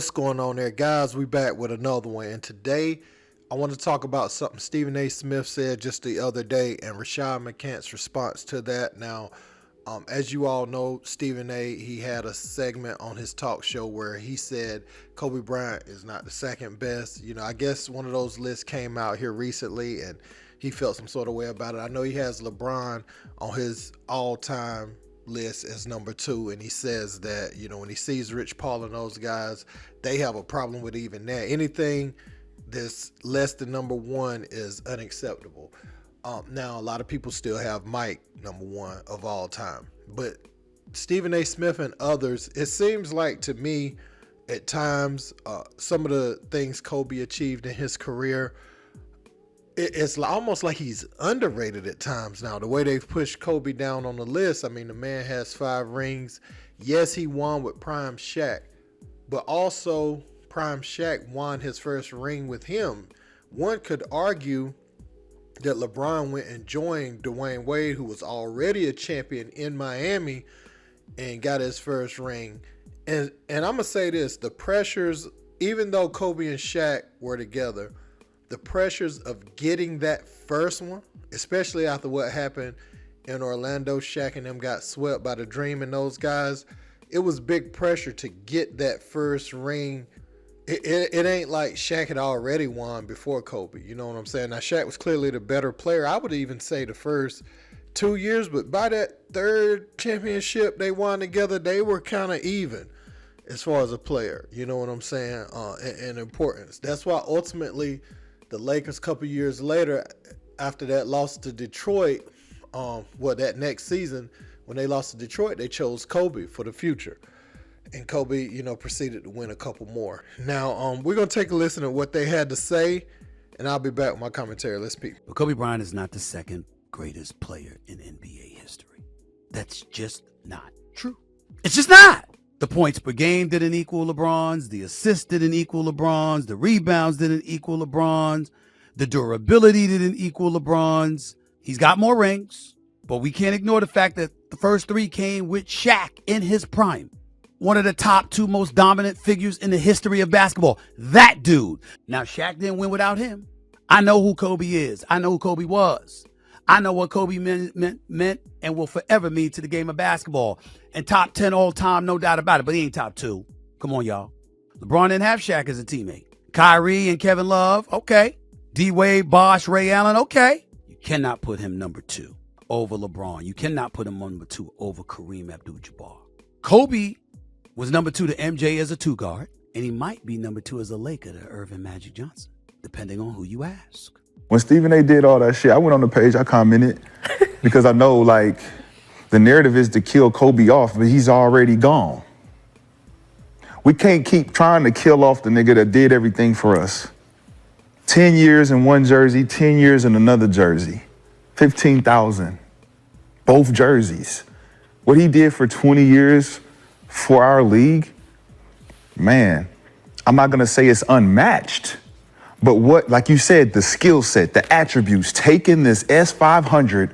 What's going on there, guys? We back with another one, and today I want to talk about something Stephen A. Smith said just the other day and Rashad McCants' response to that. Now, as you all know, Stephen A., he had a segment on his talk show where he said Kobe Bryant is not the second best. You know, I guess one of those lists came out here recently and he felt some sort of way about it. I know he has LeBron on his all-time list as number 2, and he says that, you know, when he sees Rich Paul and those guys, they have a problem with even that. Anything that's less than number 1 is unacceptable. Now, a lot of people still have Mike number 1 of all time, but Stephen A. Smith and others, it seems like to me at times some of the things Kobe achieved in his career, it's almost like he's underrated at times now. The way they've pushed Kobe down on the list, I mean, the man has 5 rings. Yes, he won with Prime Shaq, but also Prime Shaq won his first ring with him. One could argue that LeBron went and joined Dwayne Wade, who was already a champion in Miami, and got his first ring. And I'm going to say this, the pressures, even though Kobe and Shaq were together, the pressures of getting that first one, especially after what happened in Orlando, Shaq and them got swept by the Dream and those guys, it was big pressure to get that first ring. It ain't like Shaq had already won before Kobe, you know what I'm saying? Now, Shaq was clearly the better player. I would even say the first 2 years, but by that third championship they won together, they were kind of even as far as a player, you know what I'm saying, and importance. That's why ultimately the Lakers a couple years later, after that loss to Detroit, that next season, when they lost to Detroit, they chose Kobe for the future. And Kobe, you know, proceeded to win a couple more. Now, we're going to take a listen to what they had to say, and I'll be back with my commentary. Let's peep. But Kobe Bryant is not the second greatest player in NBA history. That's just not true. It's just not. The points per game didn't equal LeBron's. The assists didn't equal LeBron's. The rebounds didn't equal LeBron's. The durability didn't equal LeBron's. He's got more rings, but we can't ignore the fact that the first 3 came with Shaq in his prime. One of the top 2 most dominant figures in the history of basketball. That dude. Now, Shaq didn't win without him. I know who Kobe is. I know who Kobe was. I know what Kobe meant and will forever mean to the game of basketball. And top 10 all time, no doubt about it. But he ain't top 2. Come on, y'all. LeBron didn't have Shaq as a teammate. Kyrie and Kevin Love, okay. D-Wade, Bosh, Ray Allen, okay. You cannot put him number 2 over LeBron. You cannot put him number 2 over Kareem Abdul-Jabbar. Kobe was number 2 to MJ as a 2 guard, and he might be number 2 as a Laker to Irvin Magic Johnson, depending on who you ask. When Stephen A. did all that shit, I went on the page, I commented, because I know, like, the narrative is to kill Kobe off, but he's already gone. We can't keep trying to kill off the nigga that did everything for us. 10 years in one jersey, 10 years in another jersey. 15,000. Both jerseys. What he did for 20 years for our league, man, I'm not gonna say it's unmatched, but what, like you said, the skill set, the attributes, taking this S500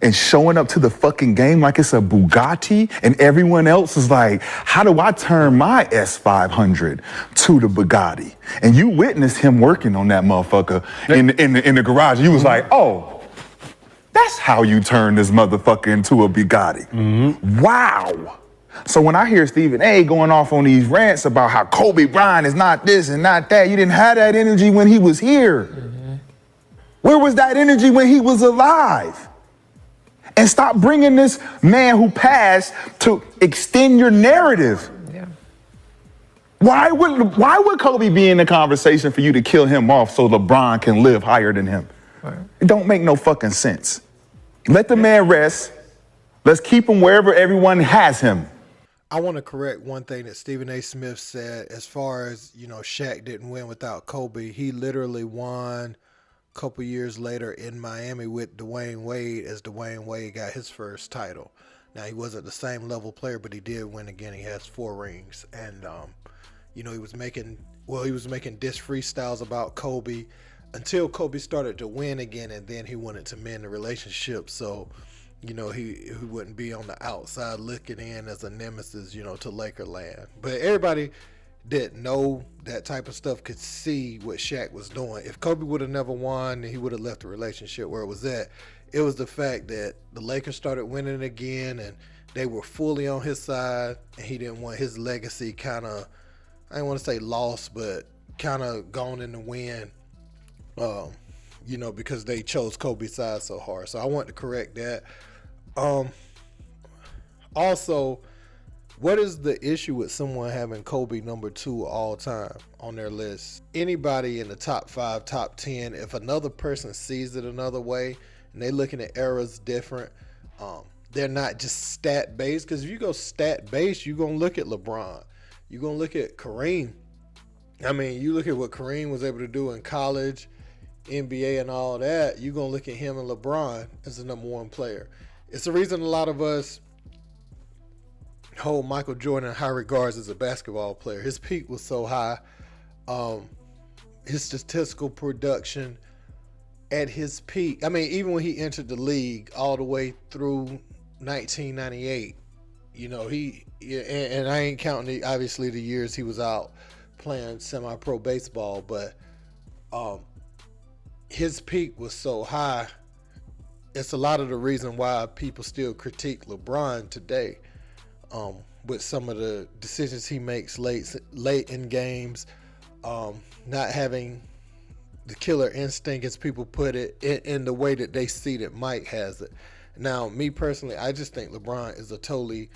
and showing up to the fucking game like it's a Bugatti, and everyone else is like, how do I turn my S500 to the Bugatti? And you witnessed him working on that motherfucker in the garage. You was like, oh, that's how you turn this motherfucker into a Bugatti. Mm-hmm. Wow. So when I hear Stephen A. going off on these rants about how Kobe Bryant is not this and not that, you didn't have that energy when he was here. Mm-hmm. Where was that energy when he was alive? And stop bringing this man who passed to extend your narrative. Yeah. Why would Kobe be in the conversation for you to kill him off so LeBron can live higher than him? Right. It don't make no fucking sense. Let the man rest. Let's keep him wherever everyone has him. I want to correct one thing that Stephen A. Smith said as far as, you know, Shaq didn't win without Kobe. He literally won a couple years later in Miami with Dwayne Wade as Dwayne Wade got his first title. Now, he wasn't the same level player, but he did win again. He has 4 rings. And, you know, he was making diss freestyles about Kobe until Kobe started to win again, and then he wanted to mend the relationship. So, you know, he wouldn't be on the outside looking in as a nemesis, you know, to Laker land. But everybody didn't know that type of stuff could see what Shaq was doing. If Kobe would have never won, he would have left the relationship where it was at. It was the fact that the Lakers started winning again and they were fully on his side, and he didn't want his legacy kind of, I don't want to say lost, but kind of gone in the wind, because they chose Kobe's side so hard. So I want to correct that. Also, what is the issue with someone having Kobe number 2 all time on their list? Anybody in the top 5, top 10, if another person sees it another way and they looking at eras different, they're not just stat based. Because if you go stat based, you're gonna look at LeBron, you're gonna look at Kareem. I mean, you look at what Kareem was able to do in college, NBA, and all that. You're gonna look at him and LeBron as the number 1 player. It's the reason a lot of us hold Michael Jordan in high regards as a basketball player. His peak was so high. His statistical production at his peak. I mean, even when he entered the league all the way through 1998, and I ain't counting obviously the years he was out playing semi-pro baseball, but his peak was so high. It's a lot of the reason why people still critique LeBron today. With some of the decisions he makes late in games, not having the killer instinct, as people put it, in the way that they see that Mike has it. Now, me personally, I just think LeBron is a totally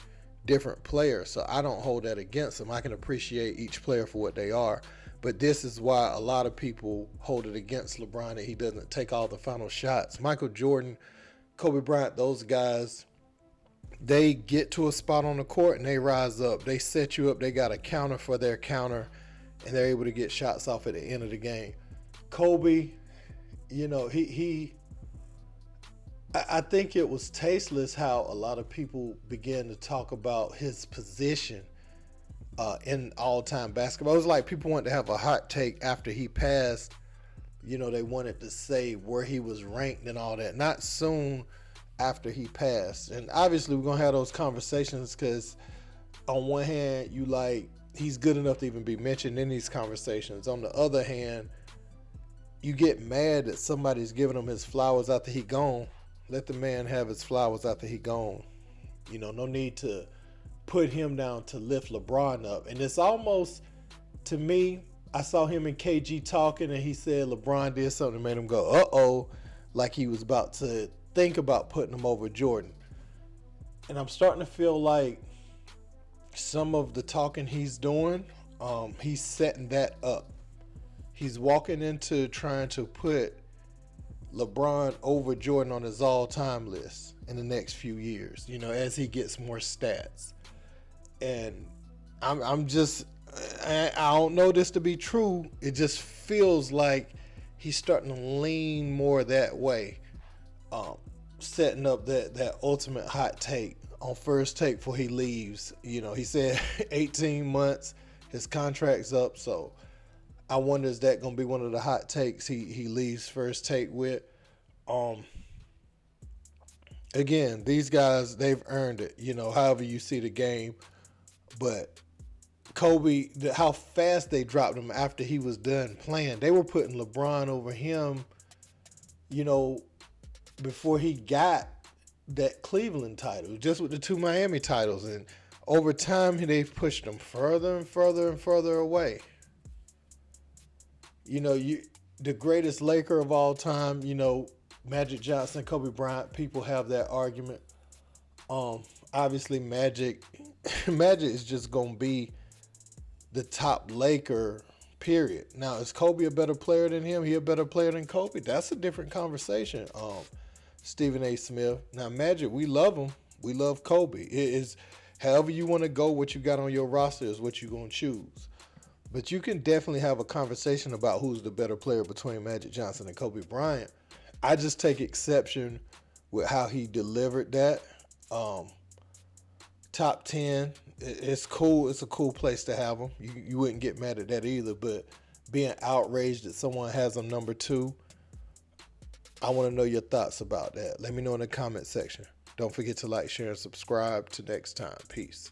different player, so I don't hold that against him. I can appreciate each player for what they are, but this is why a lot of people hold it against LeBron, that he doesn't take all the final shots. Michael Jordan, Kobe Bryant, those guys, they get to a spot on the court and they rise up. They set you up. They got a counter for their counter, and they're able to get shots off at the end of the game. Kobe, I think it was tasteless how a lot of people began to talk about his position in all-time basketball. It was like people wanted to have a hot take after he passed. They wanted to say where he was ranked and all that. Not soon after he passed. And obviously we're going to have those conversations, because on one hand, he's good enough to even be mentioned in these conversations. On the other hand, you get mad that somebody's giving him his flowers after he gone. Let the man have his flowers after he gone. No need to put him down to lift LeBron up. And it's almost, to me, I saw him and KG talking, and he said LeBron did something that made him go, uh-oh, like he was about to think about putting him over Jordan. And I'm starting to feel like some of the talking he's doing, he's setting that up. He's walking into trying to put LeBron over Jordan on his all-time list in the next few years, as he gets more stats. And I'm just, I don't know this to be true. It just feels like he's starting to lean more that way, setting up that ultimate hot take on First Take before he leaves. He said 18 months, his contract's up, so I wonder, is that going to be one of the hot takes he leaves First Take with? Again, these guys, they've earned it, however you see the game. But Kobe, how fast they dropped him after he was done playing. They were putting LeBron over him, before he got that Cleveland title, just with the 2 Miami titles. And over time, they've pushed him further and further and further away. The greatest Laker of all time, Magic Johnson, Kobe Bryant, people have that argument. Obviously Magic is just going to be the top Laker, period. Now, is Kobe a better player than him? He a better player than Kobe? That's a different conversation. Stephen A. Smith. Now, Magic, we love him. We love Kobe. It is however you want to go, what you got on your roster is what you're going to choose. But you can definitely have a conversation about who's the better player between Magic Johnson and Kobe Bryant. I just take exception with how he delivered that. Top 10, it's cool. It's a cool place to have him. You wouldn't get mad at that either. But being outraged that someone has him number 2, I want to know your thoughts about that. Let me know in the comment section. Don't forget to like, share, and subscribe. Till next time. Peace.